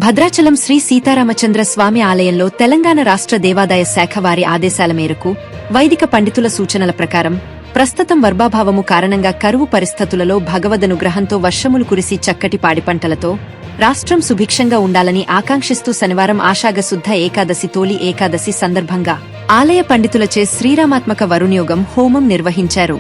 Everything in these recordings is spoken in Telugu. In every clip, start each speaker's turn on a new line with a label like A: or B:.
A: భద్రాచలం శ్రీ సీతారామచంద్ర స్వామి ఆలయంలో తెలంగాణ రాష్ట్ర దేవాదాయ శాఖ వారి ఆదేశాల మేరకు వైదిక పండితుల సూచనల ప్రకారం ప్రస్తుతం వర్భాభావము కారణంగా కరువు పరిస్థితులలో భగవదనుగ్రహంతో వర్షములు కురిసి చక్కటి పాడి పంటలతో రాష్ట్రం సుభిక్షంగా ఉండాలని ఆకాంక్షిస్తూ శనివారం ఆషాఢ శుద్ధ ఏకాదశి తొలి ఏకాదశి సందర్భంగా ఆలయ పండితులచే శ్రీరామాత్మక వరుణయోగం హోమం నిర్వహించారు.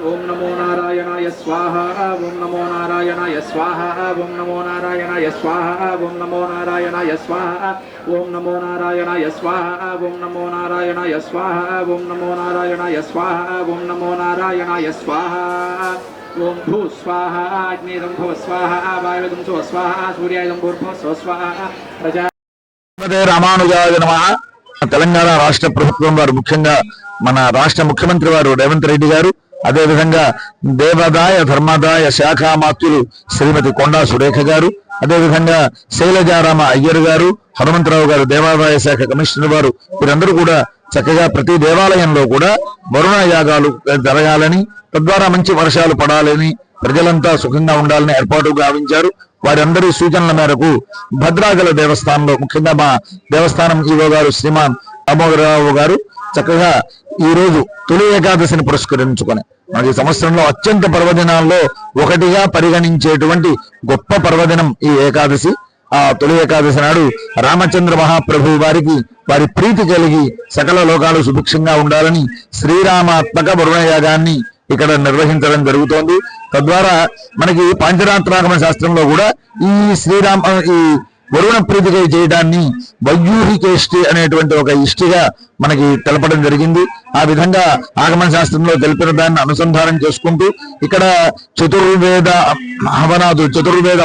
B: ओम नमो नारायणाय स्वाहा ओम नमो नारायणाय स्वाहा ओम नमो नारायणाय स्वाहा ओम नमो नारायणाय स्वाहा ओम नमो नारायणाय स्वाहा ओम नमो नारायणाय स्वाहा ओम नमो नारायणाय स्वाहा ओम नमो नारायणाय स्वाहा ओम भू स्वाहा अग्निदं भव स्वाहा वायुदं भव स्वाहा सूर्यादं भव स्वाहा प्रजा
C: రామానుజాయ నమః. తెలంగాణ రాష్ట్ర ప్రభుత్వం వారు ముఖ్యంగా మన రాష్ట్ర ముఖ్యమంత్రి వారు రేవంత్ రెడ్డి గారు, అదేవిధంగా దేవాదాయ ధర్మాదాయ శాఖ మాత్యులు శ్రీమతి కొండా సురేఖ గారు, అదేవిధంగా శైలజారామ అయ్యర్ గారు, హనుమంతరావు గారు దేవాదాయ శాఖ కమిషనర్ వారు, వీరందరూ కూడా చక్కగా ప్రతి దేవాలయంలో కూడా వరుణ యాగాలు జరగాలని, తద్వారా మంచి వర్షాలు పడాలని, ప్రజలంతా సుఖంగా ఉండాలని ఏర్పాటు గావించారు. వారందరి సూచనల మేరకు భద్రాచల దేవస్థానంలో ముఖ్యంగా మా దేవస్థానం ఈవో గారు శ్రీమాన్ దామోదరరావు గారు చక్కగా ఈ రోజు తొలి ఏకాదశిని పురస్కరించుకొని మనకి సంవత్సరంలో అత్యంత పర్వదినాల్లో ఒకటిగా పరిగణించేటువంటి గొప్ప పర్వదినం ఈ ఏకాదశి. ఆ తొలి ఏకాదశి నాడు రామచంద్ర మహాప్రభు వారికి వారి ప్రీతి కలిగి సకల లోకాలు సుభిక్షంగా ఉండాలని శ్రీరామాత్మక వరుణయాగాన్ని ఇక్కడ నిర్వహించడం జరుగుతోంది. తద్వారా మనకి పాంచరాత్రాగమ శాస్త్రంలో కూడా ఈ ఈ వరుణ ప్రీతిగా చేయడాన్ని వైయూహికేష్టి అనేటువంటి ఒక ఇష్టిగా మనకి తెలపడం జరిగింది. ఆ విధంగా ఆగమ శాస్త్రంలో తెలిపిన దాన్ని అనుసంధానం చేసుకుంటూ ఇక్కడ చతుర్వేద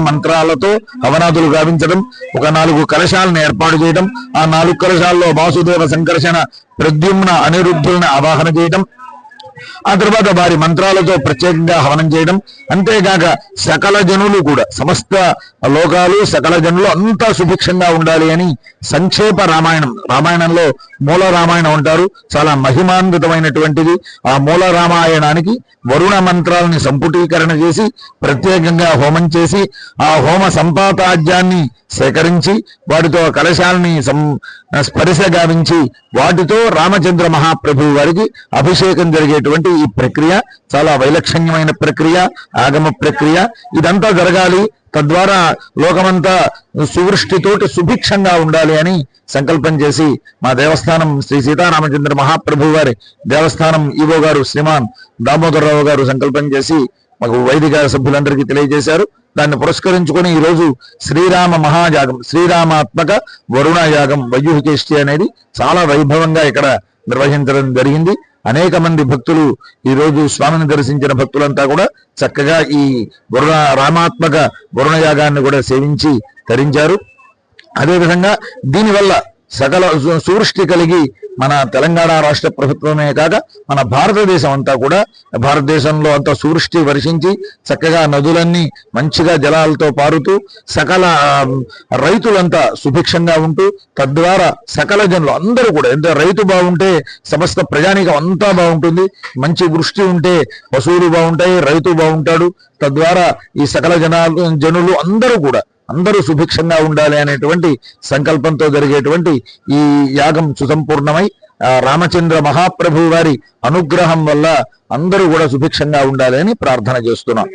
C: మంత్రాలతో హవనాదులు గావించడం, ఒక 4 కలశాలను ఏర్పాటు చేయడం, ఆ 4 కలశాల్లో వాసుదేవ సంకర్షణ ప్రద్యుమ్న అనిరుద్ధులను ఆవాహన చేయడం, ఆ తర్వాత వారి మంత్రాలతో ప్రత్యేకంగా హవనం చేయడం, అంతేగాక సకల జనులు కూడా సమస్త లోకాలు సకల జనులు అంతా సుభిక్షంగా ఉండాలి అని సంక్షేప రామాయణంలో మూల రామాయణం అంటారు, చాలా మహిమాన్వితమైనటువంటిది. ఆ మూల రామాయణానికి వరుణ మంత్రాలని సంపుటీకరణ చేసి ప్రత్యేకంగా హోమం చేసి ఆ హోమ సంపాతాజ్యాన్ని సేకరించి వాటితో కలశాలని స్పర్శ గావించి వాటితో రామచంద్ర మహాప్రభు వారికి అభిషేకం జరిగేటువంటి ఈ ప్రక్రియ చాలా వైలక్షణ్యమైన ప్రక్రియ, ఆగమ ప్రక్రియ. ఇదంతా జరగాలి, తద్వారా లోకమంతా సువృష్టితోటి సుభిక్షంగా ఉండాలి అని సంకల్పం చేసి మా దేవస్థానం శ్రీ సీతారామచంద్ర మహాప్రభు వారి దేవస్థానం ఈవో గారు శ్రీమాన్ దామోదరరావు గారు సంకల్పం చేసి మాకు వైదిక సభ్యులందరికీ తెలియజేశారు. దాన్ని పురస్కరించుకొని ఈ రోజు శ్రీరామ మహాయాగం, శ్రీరామాత్మక వరుణ యాగం వైయూహికేష్టి అనేది చాలా వైభవంగా ఇక్కడ నిర్వహించడం జరిగింది. అనేక మంది భక్తులు ఈ రోజు స్వామిని దర్శించిన భక్తులంతా కూడా చక్కగా ఈ రామాత్మక వరుణ యాగాన్ని కూడా సేవించి తరించారు. అదేవిధంగా దీనివల్ల సకల సువృష్టి కలిగి మన తెలంగాణ రాష్ట్ర ప్రభుత్వమే కాక మన భారతదేశం అంతా కూడా, భారతదేశంలో అంతా సువృష్టి వర్షించి చక్కగా నదులన్నీ మంచిగా జలాలతో పారుతూ సకల రైతులంతా సుభిక్షంగా ఉంటూ తద్వారా సకల జనులు అందరూ కూడా, ఎంత రైతు బాగుంటే సమస్త ప్రజానీకం అంతా బాగుంటుంది, మంచి వృష్టి ఉంటే పశువులు బాగుంటాయి, రైతు బాగుంటాడు, తద్వారా ఈ సకల జనులు అందరూ సుభిక్షంగా ఉండాలి అనేటువంటి సంకల్పంతో జరిగేటువంటి ఈ యాగం సుసంపూర్ణమై రామచంద్ర మహాప్రభు వారి అనుగ్రహం వల్ల అందరూ కూడా సుభిక్షంగా ఉండాలని ప్రార్థన చేస్తున్నాం.